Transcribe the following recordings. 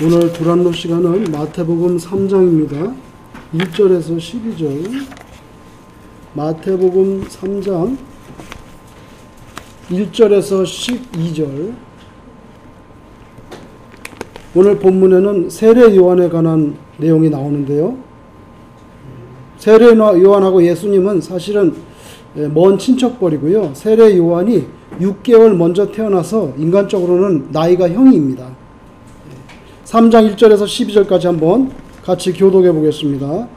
오늘 두란노 시간은 마태복음 3장입니다. 1절에서 12절. 마태복음 3장 1절에서 12절. 오늘 본문에는 세례 요한에 관한 내용이 나오는데요. 세례 요한하고 예수님은 사실은 먼 친척벌이고요. 세례 요한이 6개월 먼저 태어나서 인간적으로는 나이가 형입니다. 3장 1절에서 12절까지 한번 같이 교독해 보겠습니다.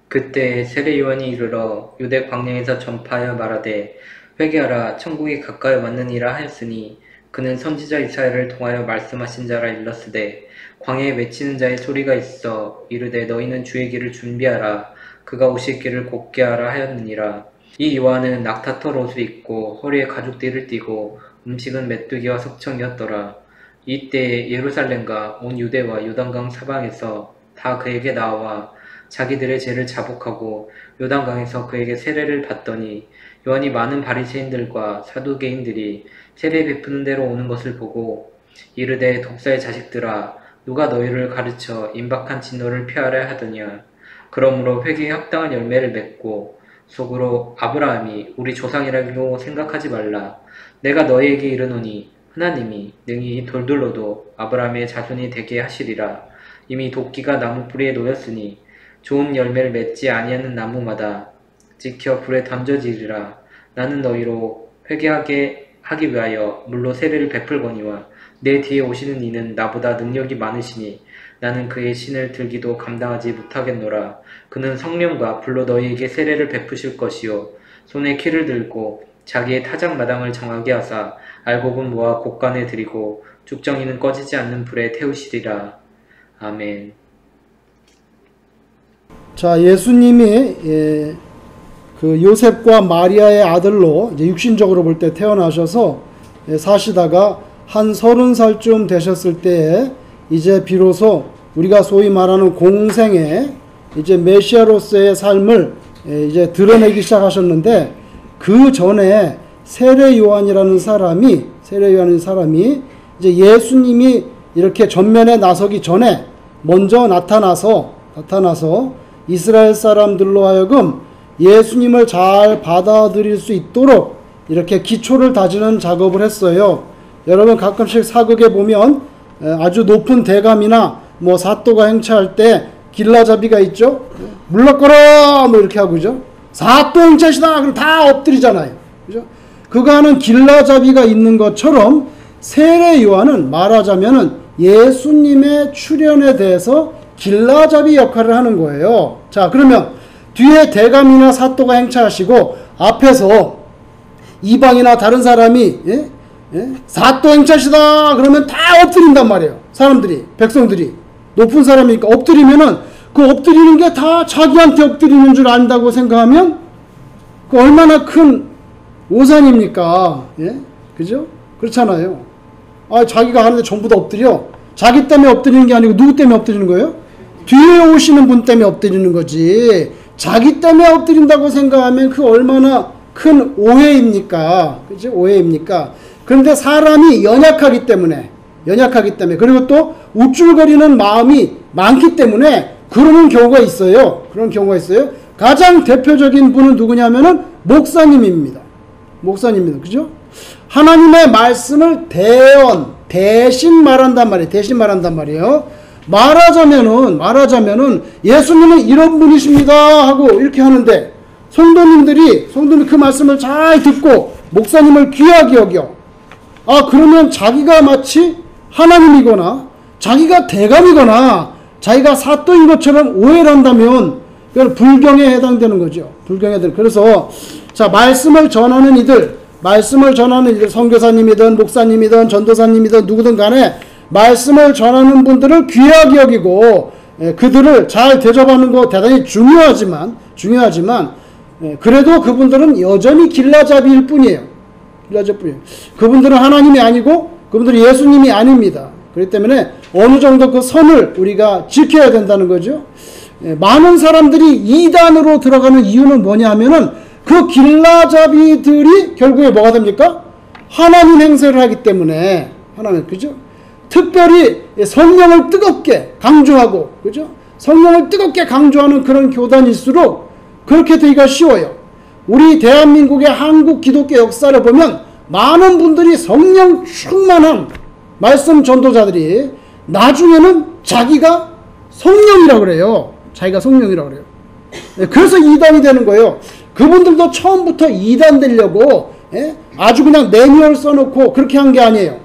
그때 세례 요한이 이르러 유대 광야에서 전파하여 말하되 회개하라 천국이 가까이 왔느니라 하였으니 그는 선지자 이사야를 통하여 말씀하신 자라 일렀으되 광야에 외치는 자의 소리가 있어 이르되 너희는 주의 길을 준비하라 그가 오실 길을 곧게 하라 하였느니라. 이 요한은 낙타털 옷을 입고 허리에 가죽띠를 띠고 음식은 메뚜기와 석청이었더라. 이때 예루살렘과 온 유대와 요단강 사방에서 다 그에게 나와 자기들의 죄를 자복하고 요단강에서 그에게 세례를 받더니 요한이 많은 바리새인들과 사두개인들이 세례 베푸는 데로 오는 것을 보고 이르되 독사의 자식들아 누가 너희를 가르쳐 임박한 진노를 피하려 하더냐. 그러므로 회개에 합당한 열매를 맺고 속으로 아브라함이 우리 조상이라고 생각하지 말라. 내가 너희에게 이르노니 하나님이 능히 이 돌들로도 아브라함의 자손이 되게 하시리라. 이미 도끼가 나무 뿌리에 놓였으니 좋은 열매를 맺지 아니하는 나무마다 지켜 불에 던져지리라. 나는 너희로 회개하게 하기 위하여 물로 세례를 베풀거니와 내 뒤에 오시는 이는 나보다 능력이 많으시니 나는 그의 신을 들기도 감당하지 못하겠노라. 그는 성령과 불로 너희에게 세례를 베푸실 것이요 손에 키를 들고 자기의 타작마당을 정하게 하사 알곡은 모아 곡간에 들이고 죽정이는 꺼지지 않는 불에 태우시리라. 아멘. 자, 예수님이 그 요셉과 마리아의 아들로 이제 육신적으로 볼 때 태어나셔서 사시다가 한 30살쯤 되셨을 때에 이제 비로소 우리가 소위 말하는 공생의 이제 메시아로서의 삶을 이제 드러내기 시작하셨는데 그 전에 세례 요한이라는 사람이 이제 예수님이 이렇게 전면에 나서기 전에 먼저 나타나서 이스라엘 사람들로 하여금 예수님을 잘 받아들일 수 있도록 이렇게 기초를 다지는 작업을 했어요. 여러분 가끔씩 사극에 보면 아주 높은 대감이나 뭐 사또가 행차할 때 길라잡이가 있죠. 물러거라 뭐 이렇게 하고 그죠. 사또 행차시다 그럼 다 엎드리잖아요. 그죠? 그거 하는 길라잡이가 있는 것처럼 세례 요한은 말하자면은 예수님의 출현에 대해서 길라잡이 역할을 하는 거예요. 자, 그러면 뒤에 대감이나 사또가 행차하시고 앞에서 이방이나 다른 사람이 사또 행차시다 그러면 다 엎드린단 말이에요. 사람들이, 백성들이. 높은 사람이니까 엎드리면은 그 엎드리는 게 다 자기한테 엎드리는 줄 안다고 생각하면 그 얼마나 큰 오산입니까? 예? 그죠? 그렇잖아요. 아, 자기가 하는데 전부 다 엎드려. 자기 때문에 엎드리는 게 아니고 누구 때문에 엎드리는 거예요? 뒤에 오시는 분 때문에 엎드리는 거지. 자기 때문에 엎드린다고 생각하면 그 얼마나 큰 오해입니까? 그죠? 오해입니까? 그런데 사람이 연약하기 때문에 그리고 또 우쭐거리는 마음이 많기 때문에 그러는 경우가 있어요. 가장 대표적인 분은 누구냐면은 목사님입니다. 그죠? 하나님의 말씀을 대신 말한단 말이에요. 말하자면은 예수님은 이런 분이십니다 하고 이렇게 하는데 성도님이 그 말씀을 잘 듣고 목사님을 귀하게 여겨. 아, 그러면 자기가 마치 하나님이거나 자기가 대감이거나 자기가 사또인 것처럼 오해를 한다면 그건 불경에 해당되는 거죠. 그래서 자, 말씀을 전하는 이들 선교사님이든 목사님이든 전도사님이든 누구든 간에 말씀을 전하는 분들을 귀하게 여기고 그들을 잘 대접하는 거 대단히 중요하지만 그래도 그분들은 여전히 길라잡이일 뿐이에요. 그분들은 하나님이 아니고 그분들은 예수님이 아닙니다. 그렇기 때문에 어느 정도 그 선을 우리가 지켜야 된다는 거죠. 많은 사람들이 이단으로 들어가는 이유는 뭐냐 하면은 그 길라잡이들이 결국에 뭐가 됩니까? 하나님 행세를 하기 때문에. 하나님, 그죠? 특별히 성령을 뜨겁게 강조하고, 그죠? 성령을 뜨겁게 강조하는 그런 교단일수록 그렇게 되기가 쉬워요. 우리 대한민국의 한국 기독교 역사를 보면 많은 분들이 성령 충만한 말씀 전도자들이 나중에는 자기가 성령이라고 그래요. 자기가 성령이라고 그래요. 그래서 이단이 되는 거예요. 그분들도 처음부터 이단 되려고 아주 그냥 매뉴얼 써놓고 그렇게 한 게 아니에요.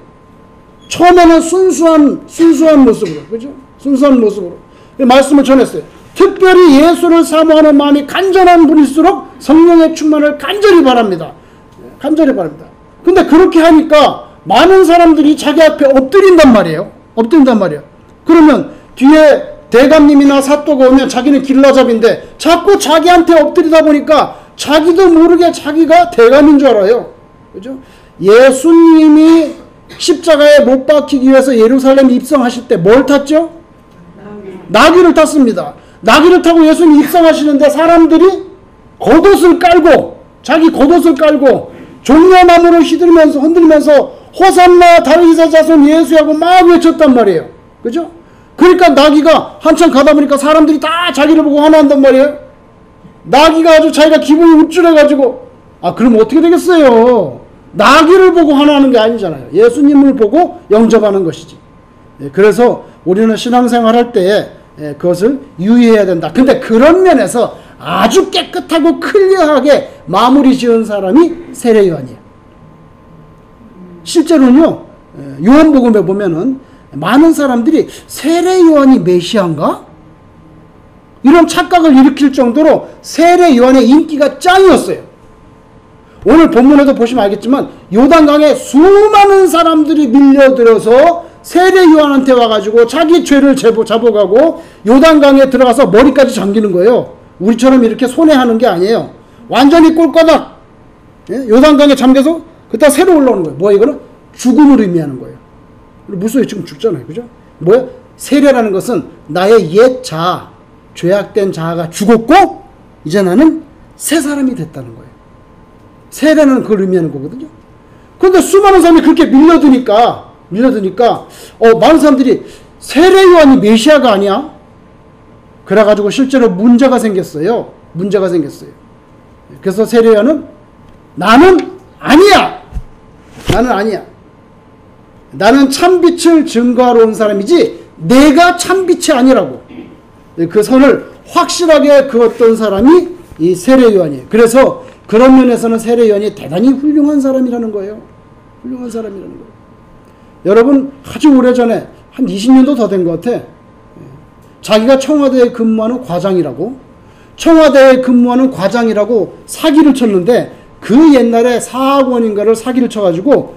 처음에는 순수한 모습으로, 그죠? 순수한 모습으로 말씀을 전했어요. 특별히 예수를 사모하는 마음이 간절한 분일수록 성령의 충만을 간절히 바랍니다. 간절히 바랍니다. 근데 그렇게 하니까 많은 사람들이 자기 앞에 엎드린단 말이에요. 엎드린단 말이에요. 그러면 뒤에 대감님이나 사또가 오면 자기는 길라잡인데 자꾸 자기한테 엎드리다 보니까 자기도 모르게 자기가 대감인 줄 알아요. 그죠? 예수님이 십자가에 못 박히기 위해서 예루살렘 입성하실 때 뭘 탔죠? 나귀를 탔습니다. 나귀를 타고 예수님 입성하시는데 사람들이 겉옷을 깔고, 자기 겉옷을 깔고 종려나무를 흔들면서 호산나 다윗의 자손 예수하고 막 외쳤단 말이에요. 그죠? 그러니까 나귀가 한참 가다 보니까 사람들이 다 자기를 보고 환호한단 말이에요. 나귀가 아주 자기가 기분이 우쭐해가지고, 그럼 어떻게 되겠어요? 나귀를 보고 환호하는 게 아니잖아요. 예수님을 보고 영접하는 것이지. 그래서 우리는 신앙생활 할 때에 그것을 유의해야 된다. 근데 그런 면에서 아주 깨끗하고 클리어하게 마무리 지은 사람이 세례 요한이에요. 실제로는요, 요한복음에 보면은 많은 사람들이 세례 요한이 메시아인가? 이런 착각을 일으킬 정도로 세례 요한의 인기가 짱이었어요. 오늘 본문에도 보시면 알겠지만 요단강에 수많은 사람들이 밀려들어서 세례 요한한테 와가지고 자기 죄를 잡아가고 요단강에 들어가서 머리까지 잠기는 거예요. 우리처럼 이렇게 손해하는 게 아니에요. 완전히 꼴까닥 요단강에 잠겨서 그때 새로 올라오는 거예요. 뭐야 이거는? 죽음을 의미하는 거예요. 무수히 지금 죽잖아요. 그죠? 뭐야? 세례라는 것은 나의 옛 자아, 죄악된 자아가 죽었고 이제 나는 새 사람이 됐다는 거예요. 세례는 그걸 의미하는 거거든요. 그런데 수많은 사람이 그렇게 밀려드니까 많은 사람들이 세례 요한이 메시아가 아니야? 그래가지고 실제로 문제가 생겼어요. 그래서 세례 요한은 나는 아니야. 나는 참빛을 증거하러 온 사람이지 내가 참빛이 아니라고. 그 선을 확실하게 그었던 사람이 이 세례 요한이에요. 그래서 그런 면에서는 세례 요한이 대단히 훌륭한 사람이라는 거예요. 여러분 아주 오래전에 한 20년도 더 된 것 같아. 자기가 청와대에 근무하는 과장이라고 사기를 쳤는데 그 옛날에 4억 원인가를 사기를 쳐가지고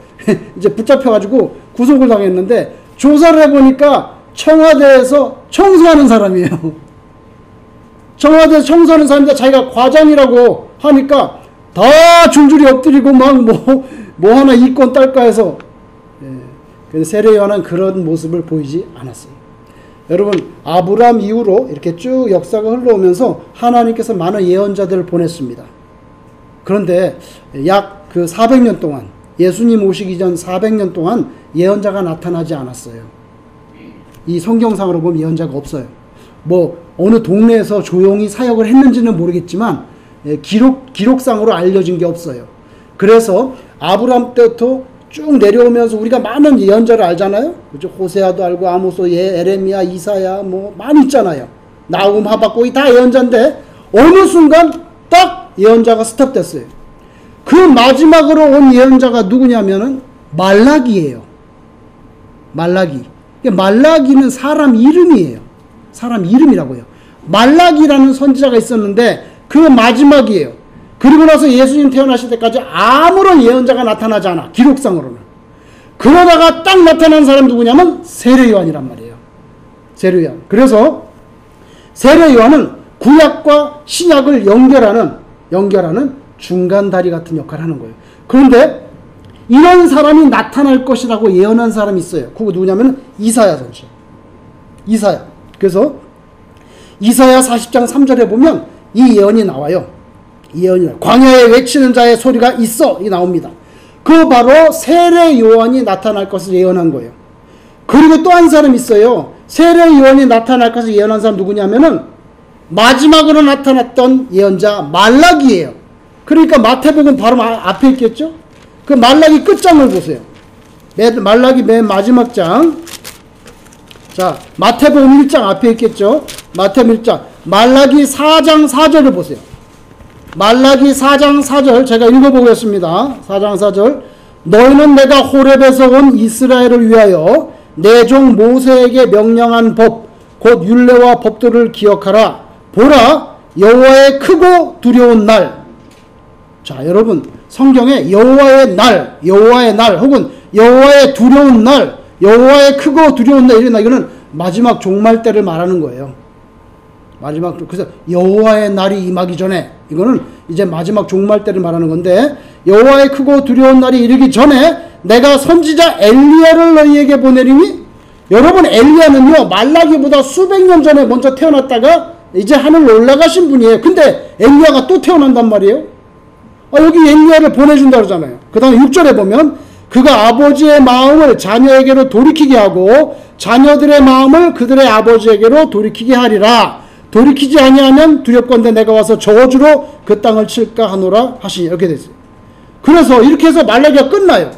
이제 붙잡혀가지고 구속을 당했는데 조사를 해보니까 청와대에서 청소하는 사람이에요. 청와대에서 청소하는 사람인데 자기가 과장이라고 하니까 다 줄줄이 엎드리고 막 뭐 하나 이권 딸까 해서 그래서 세례 요한은 그런 모습을 보이지 않았어요. 여러분 아브라함 이후로 이렇게 쭉 역사가 흘러오면서 하나님께서 많은 예언자들을 보냈습니다. 그런데 약 그 400년 동안 예수님 오시기 전 400년 동안 예언자가 나타나지 않았어요. 이 성경상으로 보면 예언자가 없어요. 뭐 어느 동네에서 조용히 사역을 했는지는 모르겠지만 기록상으로 알려진 게 없어요. 그래서 아브라함 때부터 쭉 내려오면서 우리가 많은 예언자를 알잖아요. 그죠? 호세아도 알고 아모스, 에레미야, 이사야 뭐 많이 있잖아요. 나훔, 하박국이 다 예언자인데 어느 순간 딱 예언자가 스톱됐어요. 그 마지막으로 온 예언자가 누구냐면은 말라기예요. 말라기는 사람 이름이에요. 사람 이름이라고요. 말라기라는 선지자가 있었는데 그 마지막이에요. 그리고 나서 예수님 태어나실 때까지 아무런 예언자가 나타나지 않아. 기록상으로는. 그러다가 딱 나타난 사람 누구냐면 세례 요한이란 말이에요. 세례 요한. 그래서 세례 요한은 구약과 신약을 연결하는 중간다리 같은 역할을 하는 거예요. 그런데 이런 사람이 나타날 것이라고 예언한 사람이 있어요. 그거 누구냐면 이사야 선지자. 이사야. 그래서 이사야 40장 3절에 보면 이 예언이 나와요. 광야에 외치는 자의 소리가 있어 이 나옵니다. 그 바로 세례 요한이 나타날 것을 예언한 거예요. 그리고 또 한 사람 있어요. 세례 요한이 나타날 것을 예언한 사람 누구냐면은 마지막으로 나타났던 예언자 말라기예요. 그러니까 마태복음 바로 앞에 있겠죠. 그 말라기 끝장을 보세요. 말라기 맨 마지막 장. 자, 마태복음 1장 앞에 있겠죠. 마태복음 1장. 말라기 4장 4절을 보세요. 말라기 4장 4절 제가 읽어보겠습니다. 4장 4절. 너희는 내가 호렙에서 온 이스라엘을 위하여 내 종 모세에게 명령한 법 곧 율례와 법도를 기억하라. 보라 여호와의 크고 두려운 날. 자, 여러분 성경에 여호와의 날 혹은 여호와의 두려운 날, 여호와의 크고 두려운 날 이거는 마지막 종말 때를 말하는 거예요. 그래서 여호와의 날이 임하기 전에, 이거는 이제 마지막 종말 때를 말하는 건데, 여호와의 크고 두려운 날이 이르기 전에 내가 선지자 엘리야를 너희에게 보내리니. 여러분 엘리야는요 말라기보다 수백 년 전에 먼저 태어났다가 이제 하늘로 올라가신 분이에요. 근데 엘리야가 또 태어난단 말이에요. 여기 엘리야를 보내준다 그러잖아요. 그 다음에 6절에 보면 그가 아버지의 마음을 자녀에게로 돌이키게 하고 자녀들의 마음을 그들의 아버지에게로 돌이키게 하리라. 돌이키지 아니하면 두렵건대 내가 와서 저주로 그 땅을 칠까 하노라 하시니. 이렇게 됐어요. 그래서 이렇게 해서 말라기가 끝나요.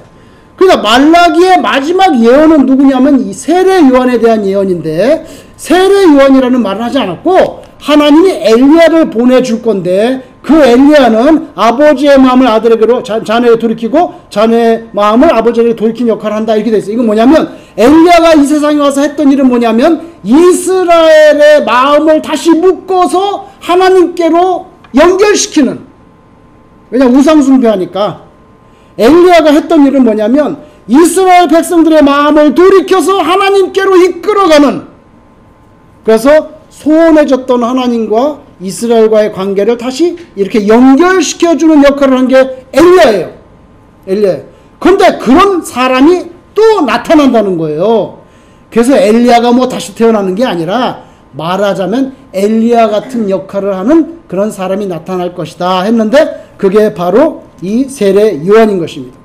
그러니까 말라기의 마지막 예언은 누구냐면 이 세례 요한에 대한 예언인데, 세례 요한이라는 말을 하지 않았고 하나님이 엘리야를 보내줄 건데, 그 엘리야는 아버지의 마음을 아들에게로 자녀에게 돌이키고 자녀의 마음을 아버지에게 돌이킨 역할을 한다. 이렇게 돼 있어요. 이건 뭐냐면 엘리야가 이 세상에 와서 했던 일은 뭐냐면 이스라엘의 마음을 다시 묶어서 하나님께로 연결시키는. 왜냐하면 우상 숭배하니까. 엘리야가 했던 일은 뭐냐면 이스라엘 백성들의 마음을 돌이켜서 하나님께로 이끌어가는. 그래서 소원해졌던 하나님과 이스라엘과의 관계를 다시 이렇게 연결시켜주는 역할을 한 게 엘리야예요. 그런데 그런 사람이 또 나타난다는 거예요. 그래서 엘리야가 뭐 다시 태어나는 게 아니라 말하자면 엘리야 같은 역할을 하는 그런 사람이 나타날 것이다 했는데, 그게 바로 이 세례 요한인 것입니다.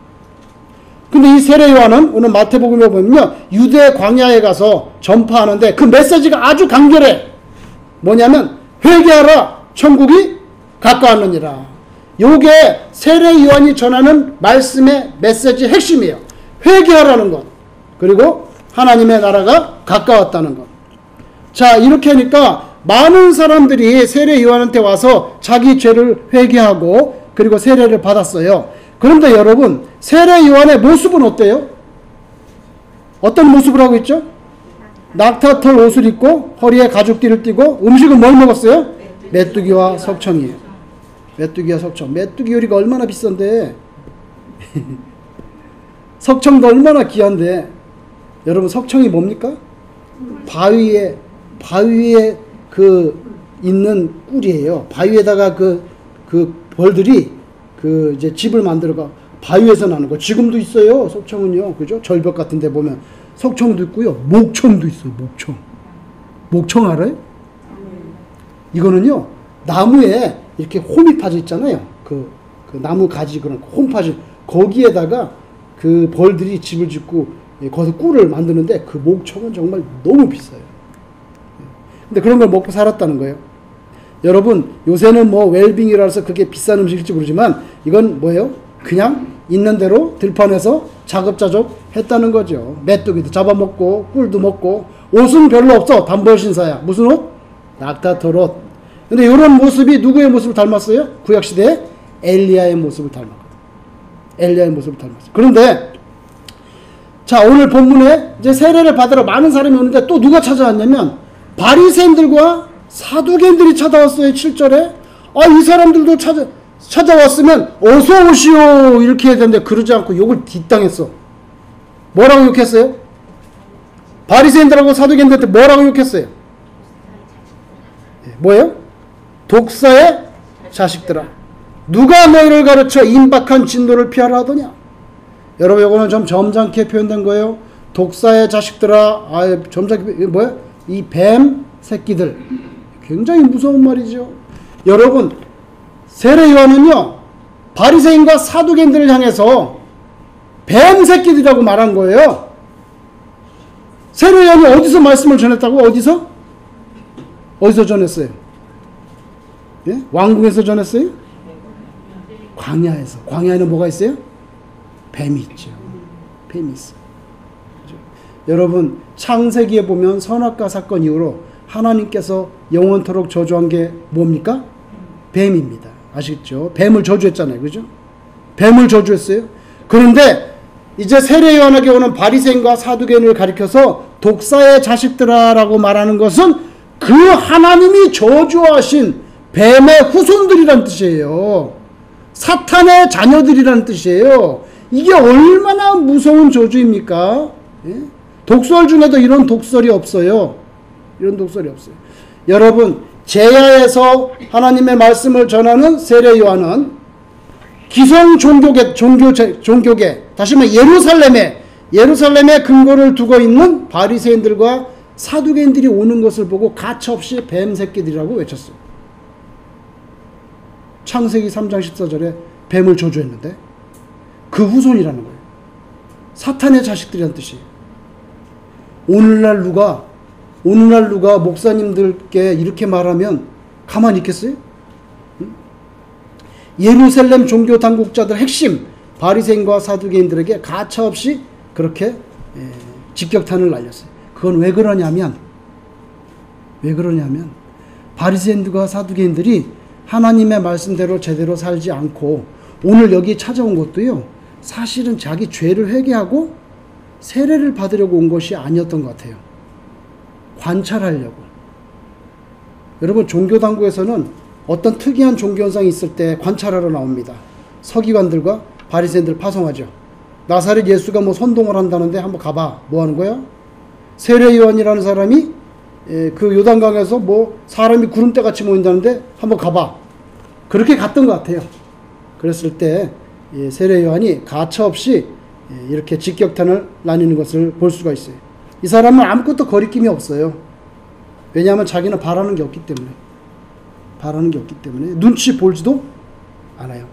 근데 이 세례 요한은 오늘 마태복음에 보면요 유대 광야에 가서 전파하는데 그 메시지가 아주 간결해. 뭐냐면 회개하라 천국이 가까웠느니라. 요게 세례 요한이 전하는 말씀의 메시지 핵심이에요. 회개하라는 것, 그리고 하나님의 나라가 가까웠다는 것. 자, 이렇게 하니까 많은 사람들이 세례 요한한테 와서 자기 죄를 회개하고 그리고 세례를 받았어요. 그런데 여러분 세례 요한의 모습은 어때요? 어떤 모습을 하고 있죠? 낙타털 옷을 입고 허리에 가죽띠를 띠고 음식은 뭘 먹었어요? 메뚜기와 석청이에요. 메뚜기와 석청. 메뚜기 요리가 얼마나 비싼데 석청도 얼마나 귀한데. 여러분 석청이 뭡니까? 바위에 그 있는 꿀이에요. 바위에다가 그 벌들이 그 이제 집을 만들어가 바위에서 나는 거. 지금도 있어요. 석청은요. 그죠? 절벽 같은 데 보면 석청도 있고요. 목청도 있어요. 목청 알아요? 이거는요. 나무에 이렇게 홈이 파져 있잖아요. 그 나무 가지 그런 홈 파져. 거기에다가 그 벌들이 집을 짓고 거기서 꿀을 만드는데 그 목청은 정말 너무 비싸요. 근데 그런 걸 먹고 살았다는 거예요. 여러분 요새는 뭐 웰빙이라서 그게 비싼 음식일지 모르지만 이건 뭐예요? 그냥 있는 대로 들판에서 자급자족 했다는 거죠. 메뚜기도 잡아먹고 꿀도 먹고. 옷은 별로 없어. 단벌 신사야. 무슨 옷? 낙타털 옷. 근데 이런 모습이 누구의 모습을 닮았어요? 구약시대에 엘리야의 모습을 닮았거든. 엘리야의 모습을 닮았어요. 그런데 자, 오늘 본문에 이제 세례를 받으러 많은 사람이 오는데 또 누가 찾아왔냐면 바리새인들과 사두개인들이 찾아왔어요. 7절에. 이 사람들도 찾아왔으면 어서 오시오 이렇게 해야 되는데 그러지 않고 욕을 뒷당했어. 뭐라고 욕했어요? 바리새인들하고 사두개인들한테 뭐라고 욕했어요? 뭐예요? 독사의 자식들아, 누가 너희를 가르쳐 임박한 진노를 피하라 하더냐. 여러분 이거는 좀 점잖게 표현된 거예요. 독사의 자식들아. 점잖게 뭐야? 이 뱀 새끼들. 굉장히 무서운 말이죠. 여러분 세례 요한은요 바리새인과 사두개인들을 향해서 뱀 새끼들이라고 말한 거예요. 세례요한이 어디서 말씀을 전했다고? 어디서 전했어요? 예? 왕궁에서 전했어요? 광야에서. 광야에는 뭐가 있어요? 뱀이 있죠. 뱀이 있어요. 그렇죠? 여러분, 창세기에 보면 선악과 사건 이후로 하나님께서 영원토록 저주한 게 뭡니까? 뱀입니다. 아시겠죠? 뱀을 저주했잖아요. 그죠? 뱀을 저주했어요. 그런데 이제 세례요한에게 오는 바리새인과 사두개인을 가리켜서 독사의 자식들아라고 말하는 것은 그 하나님이 저주하신 뱀의 후손들이란 뜻이에요. 사탄의 자녀들이란 뜻이에요. 이게 얼마나 무서운 저주입니까? 예? 독설 중에도 이런 독설이 없어요. 이런 독설이 없어요. 여러분, 제야에서 하나님의 말씀을 전하는 세례요한은 기성 종교계, 다시 말하면 예루살렘에 근거를 두고 있는 바리새인들과 사두개인들이 오는 것을 보고 가차없이 뱀 새끼들이라고 외쳤어요. 창세기 3장 14절에 뱀을 저주했는데 그 후손이라는 거예요. 사탄의 자식들이라는 뜻이에요. 오늘날 누가 목사님들께 이렇게 말하면 가만히 있겠어요? 응? 예루살렘 종교 당국자들 핵심 바리새인과 사두개인들에게 가차없이 그렇게 직격탄을 날렸어요. 그건 왜 그러냐면 바리새인들과 사두개인들이 하나님의 말씀대로 제대로 살지 않고 오늘 여기 찾아온 것도요, 사실은 자기 죄를 회개하고 세례를 받으려고 온 것이 아니었던 것 같아요. 관찰하려고. 여러분, 종교당국에서는 어떤 특이한 종교현상이 있을 때 관찰하러 나옵니다. 서기관들과 바리새인들 파송하죠. 나사렛 예수가 뭐 선동을 한다는데 한번 가봐. 뭐 하는 거야? 세례요한이라는 사람이 그 요단강에서 뭐 사람이 구름대같이 모인다는데 한번 가봐. 그렇게 갔던 것 같아요. 그랬을 때 세례요한이 가차없이 이렇게 직격탄을 나뉘는 것을 볼 수가 있어요. 이 사람은 아무것도 거리낌이 없어요. 왜냐하면 자기는 바라는 게 없기 때문에 눈치 보지도 않아요.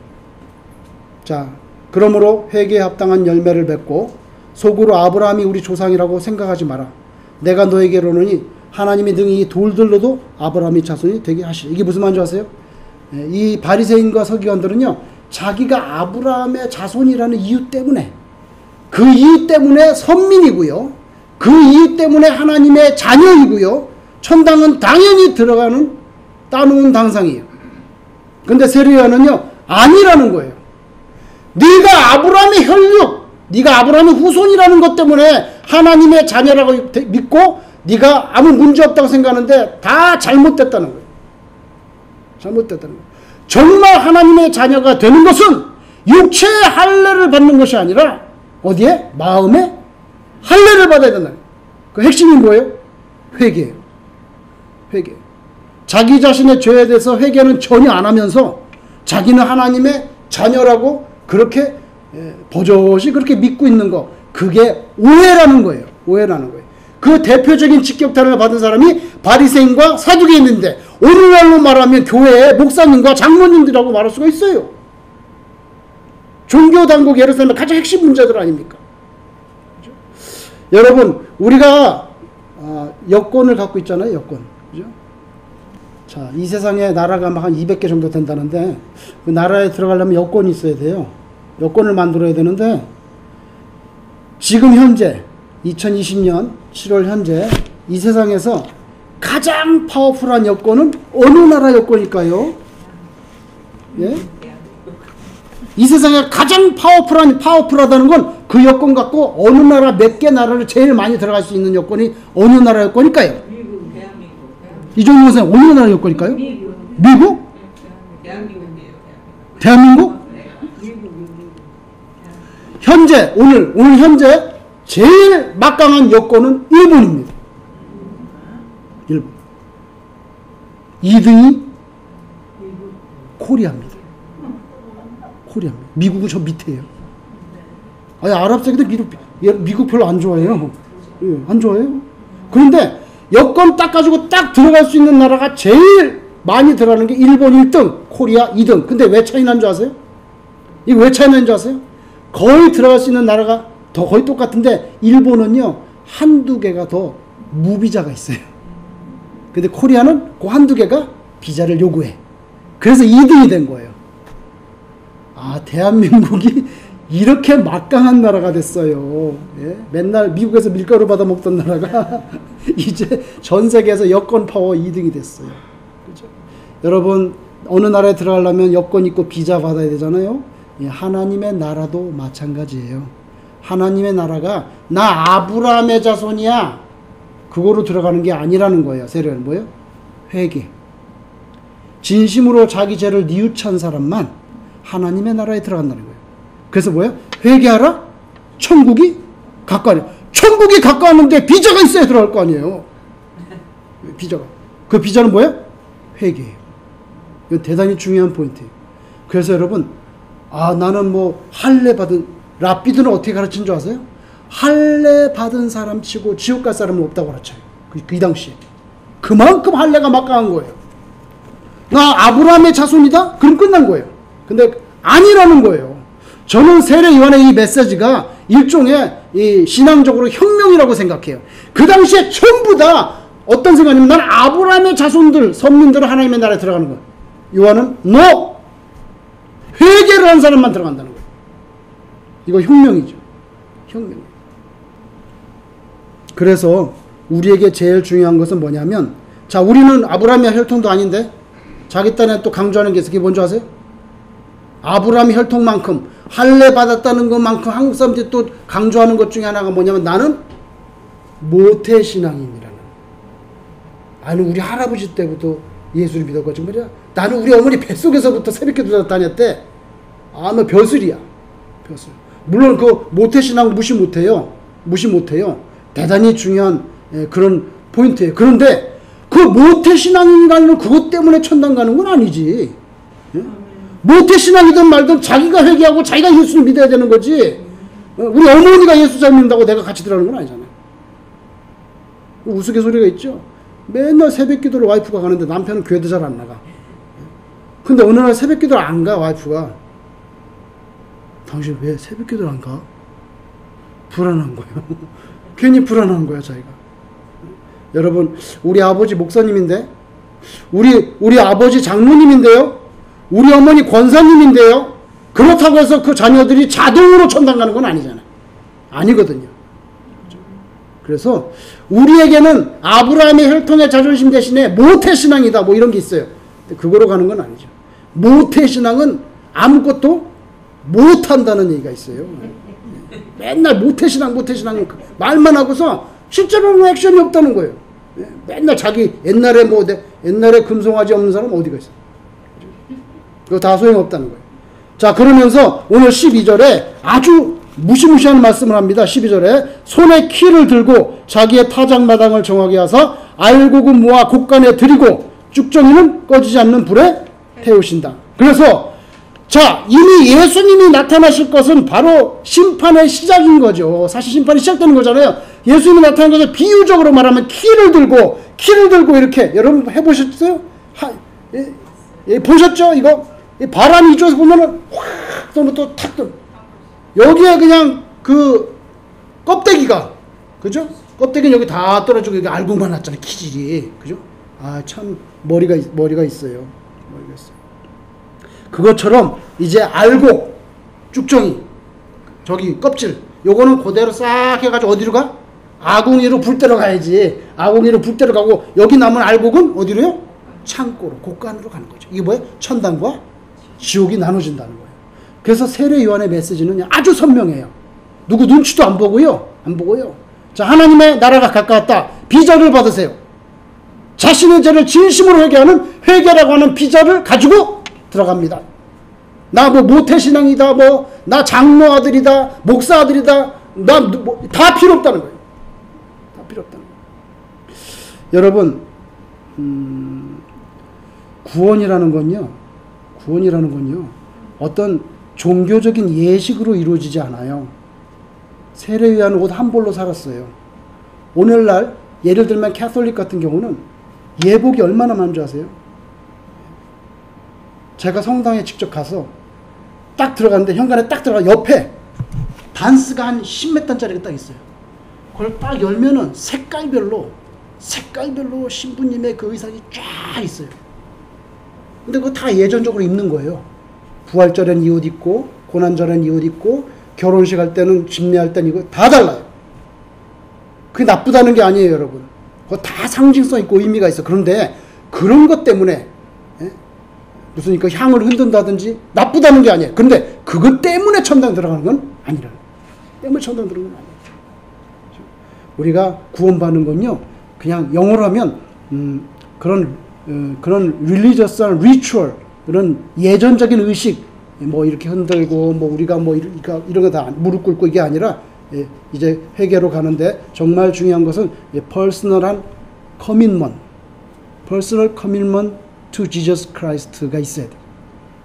자, 그러므로 회개에 합당한 열매를 맺고 속으로 아브라함이 우리 조상이라고 생각하지 마라. 내가 너에게 이르노니 하나님이 능히 이 돌들로도 아브라함의 자손이 되게 하시리. 이게 무슨 말인지 아세요? 이 바리새인과 서기관들은요, 자기가 아브라함의 자손이라는 이유 때문에, 그 이유 때문에 선민이고요, 그 이유 때문에 하나님의 자녀이고요, 천당은 당연히 따놓은 당상이에요. 근데 세례요한은요, 아니라는 거예요. 네가 아브라함의 혈육, 네가 아브라함의 후손이라는 것 때문에 하나님의 자녀라고 믿고 네가 아무 문제 없다고 생각하는데 다 잘못됐다는 거예요. 정말 하나님의 자녀가 되는 것은 육체의 할례를 받는 것이 아니라 어디에? 마음에 할례를 받아야 된다. 그 핵심이 뭐예요? 회개예요. 회개. 자기 자신의 죄에 대해서 회개는 전혀 안 하면서 자기는 하나님의 자녀라고 그렇게 버젓이 그렇게 믿고 있는 거, 그게 오해라는 거예요. 그 대표적인 직격탄을 받은 사람이 바리새인과 사두개인인데 오늘날로 말하면 교회의 목사님과 장로님들이라고 말할 수가 있어요. 종교당국 예루살렘의 가장 핵심 문제들 아닙니까? 그렇죠? 여러분, 우리가 여권을 갖고 있잖아요. 여권. 그죠? 자, 이 세상에 나라가 막 한 200개 정도 된다는데 그 나라에 들어가려면 여권이 있어야 돼요. 여권을 만들어야 되는데 지금 현재 2020년 7월 현재 이 세상에서 가장 파워풀한 여권은 어느 나라 여권일까요? 예? 이 세상에 가장 파워풀하다는 건 그 여권 갖고 어느 나라 몇 개 나라를 제일 많이 들어갈 수 있는 여권이 어느 나라 여권일까요? 미국, 대한민국. 이종용 선생님, 어느 나라 여권일까요? 미국? 대한민국이에요. 대한민국? 미국. 현재 오늘 현재 제일 막강한 여권은 일본입니다. 일본. 2등이 코리아입니다. 미국은 저 밑에요. 아니, 아랍 세계도 미국 별로 안 좋아해요. 예, 안 좋아해요. 그런데 여권 딱 가지고 딱 들어갈 수 있는 나라가 제일 많이 들어가는 게 일본 1등, 코리아 2등. 근데 왜 차이 난 줄 아세요? 이거 왜 차이 나는 줄 아세요? 거의 들어갈 수 있는 나라가 더 거의 똑같은데 일본은요, 한두 개가 더 무비자가 있어요. 근데 코리아는 그 한두 개가 비자를 요구해. 그래서 2등이 된 거예요. 아, 대한민국이 이렇게 막강한 나라가 됐어요. 예? 맨날 미국에서 밀가루 받아 먹던 나라가 이제 전 세계에서 여권 파워 2등이 됐어요. 그죠? 여러분, 어느 나라에 들어가려면 여권 있고 비자 받아야 되잖아요. 예, 하나님의 나라도 마찬가지예요. 하나님의 나라가 나 아브라함의 자손이야, 그거로 들어가는 게 아니라는 거예요. 세례는 뭐예요? 회개. 진심으로 자기 죄를 뉘우친 사람만 하나님의 나라에 들어간다는 거예요. 그래서 뭐예요? 회개하라? 천국이 가까워. 천국이 가까웠는데 비자가 있어야 들어갈 거 아니에요. 비자가. 그 비자는 뭐예요? 회개예요. 이건 대단히 중요한 포인트예요. 그래서 여러분, 아, 나는 뭐 할례 받은, 랍비드는 어떻게 가르친 줄 아세요? 할례 받은 사람 치고 지옥 갈 사람은 없다고 가르쳐요. 그 당시에. 그만큼 할례가 막강한 거예요. 나 아브라함의 자손이다? 그럼 끝난 거예요. 근데 아니라는 거예요. 저는 세례 요한의 이 메시지가 일종의 이 신앙적으로 혁명이라고 생각해요. 그 당시에 전부 다 어떤 생각이냐면, 난 아브라함의 자손들, 선민들은 하나님의 나라에 들어가는 거예요. 요한은 NO! 회개를 한 사람만 들어간다는 거예요. 이거 혁명이죠. 혁명. 그래서 우리에게 제일 중요한 것은 뭐냐면, 자, 우리는 아브라함의 혈통도 아닌데 자기 딴에 또 강조하는 게 있어요. 그게 뭔지 아세요? 아브라함의 혈통만큼 할례 받았다는 것만큼 한국 사람들이 또 강조하는 것 중에 하나가 뭐냐면, 나는 모태신앙인이라는. 아니, 우리 할아버지 때부터 예수를 믿어가지고 말이야. 나는 우리 어머니 뱃속에서부터 새벽기도 다녔대. 아, 뭐 벼슬이야. 벼슬. 물론 그 모태신앙 무시 못해요. 무시 못해요. 대단히 중요한 그런 포인트예요. 그런데 그 모태신앙이라는 그것 때문에 천당 가는 건 아니지. 예? 모태신앙이든 말든 자기가 회개하고 자기가 예수를 믿어야 되는 거지. 우리 어머니가 예수 잘 믿는다고 내가 같이 들어가는 건 아니잖아요. 우스갯소리가 있죠. 맨날 새벽기도를 와이프가 가는데 남편은 교회도 잘 안 나가. 근데 어느 날 새벽기도를 안 가, 와이프가. 당신 왜 새벽기도를 안 가? 불안한 거예요. 괜히 불안한 거야, 자기가. 여러분, 우리 아버지 목사님인데, 우리 아버지 장로님인데요, 우리 어머니 권사님인데요, 그렇다고 해서 그 자녀들이 자동으로 천당 가는 건 아니잖아요. 아니거든요. 그래서 우리에게는 아브라함의 혈통의 자존심 대신에 모태신앙이다, 뭐 이런 게 있어요. 근데 그거로 가는 건 아니죠. 모태신앙은 아무것도 못한다는 얘기가 있어요. 맨날 모태신앙 말만 하고서 실제로는 액션이 없다는 거예요. 맨날 자기 옛날에 옛날에 금송아지 없는 사람 어디가 있어? 그거 다 소용없다는 거예요. 자, 그러면서 오늘 12절에 아주 무시무시한 말씀을 합니다. 12절에 손에 키를 들고 자기의 타작마당을 정하게 하사 알곡은 모아 곡간에 들이고 쭉정이는 꺼지지 않는 불에 태우신다. 그래서 자, 이미 예수님이 나타나실 것은 바로 심판의 시작인 거죠. 사실 심판이 시작되는 거잖아요. 예수님이 나타난 것을 비유적으로 말하면 키를 들고 이렇게, 여러분 해보셨어요? 보셨죠? 이거 바람이 이쪽에서 보면은 확 또 탁 여기에 그냥 그 껍데기가, 그죠? 껍데기는 여기 다 떨어지고 여기 알곡만 났잖아요. 키질이, 그죠? 아, 참 머리가 있어요. 머리가 있어요. 그것처럼 이제 알곡, 쭉정이, 저기 껍질, 요거는 그대로 싹 해가지고 어디로 가? 아궁이로 불 때려 가야지. 아궁이로 불 때려 가고 여기 남은 알곡은 어디로요? 창고로, 곡간으로 가는 거죠. 이게 뭐예요? 천당과 지옥이 나눠진다는 거예요. 그래서 세례 요한의 메시지는 아주 선명해요. 누구 눈치도 안 보고요. 자, 하나님의 나라가 가까웠다. 비자를 받으세요. 자신의 죄를 진심으로 회개하는 회개라고 하는 비자를 가지고 들어갑니다. 나 뭐 모태신앙이다, 뭐 나 장로 아들이다, 목사 아들이다, 다 필요 없다는 거예요. 다 필요 없다는 거예요. 여러분, 구원이라는 건요 어떤 종교적인 예식으로 이루어지지 않아요. 세례 요한은 옷 한 벌로 살았어요. 오늘날 예를 들면 캐톨릭 같은 경우는 예복이 얼마나 많은 줄 아세요? 제가 성당에 직접 가서 딱 들어갔는데 현관에 딱 들어가 옆에 반스가 한 10m짜리가 딱 있어요. 그걸 딱 열면은 색깔별로 신부님의 그 의상이 쫙 있어요. 근데 그거 다 예전적으로 입는 거예요. 부활절엔 이 옷 입고, 고난절엔 이 옷 입고, 결혼식 할 때는, 집례할 때는 이거 다 달라요. 그게 나쁘다는 게 아니에요, 여러분. 그거 다 상징성 있고 의미가 있어. 그런데 그런 것 때문에 무슨 그 향을 흔든다든지 나쁘다는 게 아니에요. 그런데 그것 때문에 천당 들어가는 건 아니라는 거예요. 때문에 천당 들어가는 건 아니에요. 우리가 구원받는 건요, 그냥 영어로 하면 그런 릴리저스한 리추얼, 그런 예전적인 의식, 뭐 이렇게 흔들고 뭐 우리가 뭐 이런 거 다 무릎 꿇고 이게 아니라 이제 회개로 가는데 정말 중요한 것은 퍼스널한 커밋먼트, 퍼스널 커밋먼트 to Jesus Christ가 있어야 돼.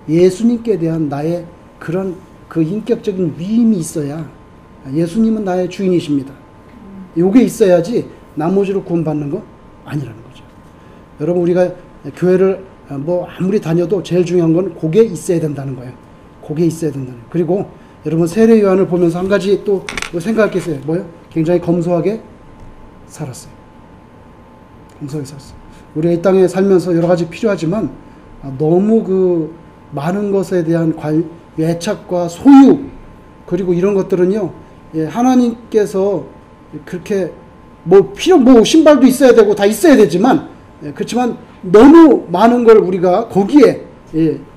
예수님께 대한 나의 그런 그 인격적인 위임이 있어야, 예수님은 나의 주인이십니다. 요게 있어야지 나머지로 구원받는 거 아니라는 거죠. 여러분, 우리가 교회를 뭐 아무리 다녀도 제일 중요한 건 그게 있어야 된다는 거예요. 그게 있어야 된다는 거예요. 그리고 여러분, 세례 요한을 보면서 한 가지 또 생각할 게 있어요. 뭐요? 굉장히 검소하게 살았어요. 검소하게 살았어요. 우리가 이 땅에 살면서 여러 가지 필요하지만 너무 그 많은 것에 대한 애착과 소유, 그리고 이런 것들은요, 하나님께서 그렇게 뭐 신발도 있어야 되고 다 있어야 되지만, 그렇지만 너무 많은 걸 우리가 거기에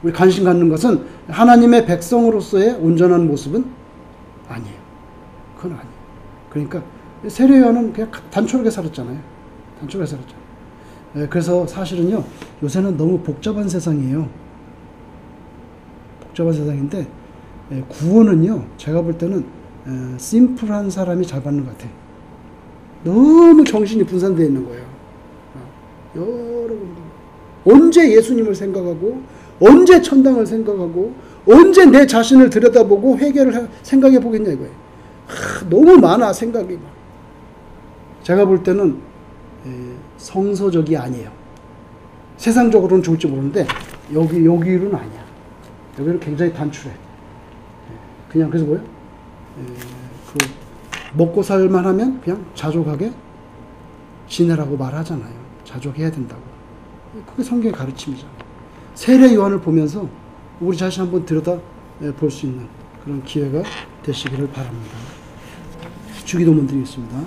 우리 관심 갖는 것은 하나님의 백성으로서의 온전한 모습은 아니에요. 그건 아니에요. 그러니까 세례 요한은 그냥 단촐하게 살았잖아요. 단촐하게 살았잖아요. 그래서 사실은요, 요새는 너무 복잡한 세상이에요. 복잡한 세상인데, 구원은요, 제가 볼 때는 심플한 사람이 잘 받는 것 같아요. 너무 정신이 분산되어 있는 거예요. 여러분, 언제 예수님을 생각하고, 언제 천당을 생각하고, 언제 내 자신을 들여다보고 회개를 생각해 보겠냐 이거예요. 너무 많아, 생각이. 제가 볼 때는 성서적이 아니에요. 세상적으로는 좋을지 모르는데 여기는 아니야. 여기는 굉장히 단출해. 그냥 그래서 뭐예요? 그 먹고 살만 하면 그냥 자족하게 지내라고 말하잖아요. 자족해야 된다고. 그게 성경의 가르침이잖아요. 세례 요한을 보면서 우리 자신 한번 들여다 볼 수 있는 그런 기회가 되시기를 바랍니다. 주기도문 드리겠습니다.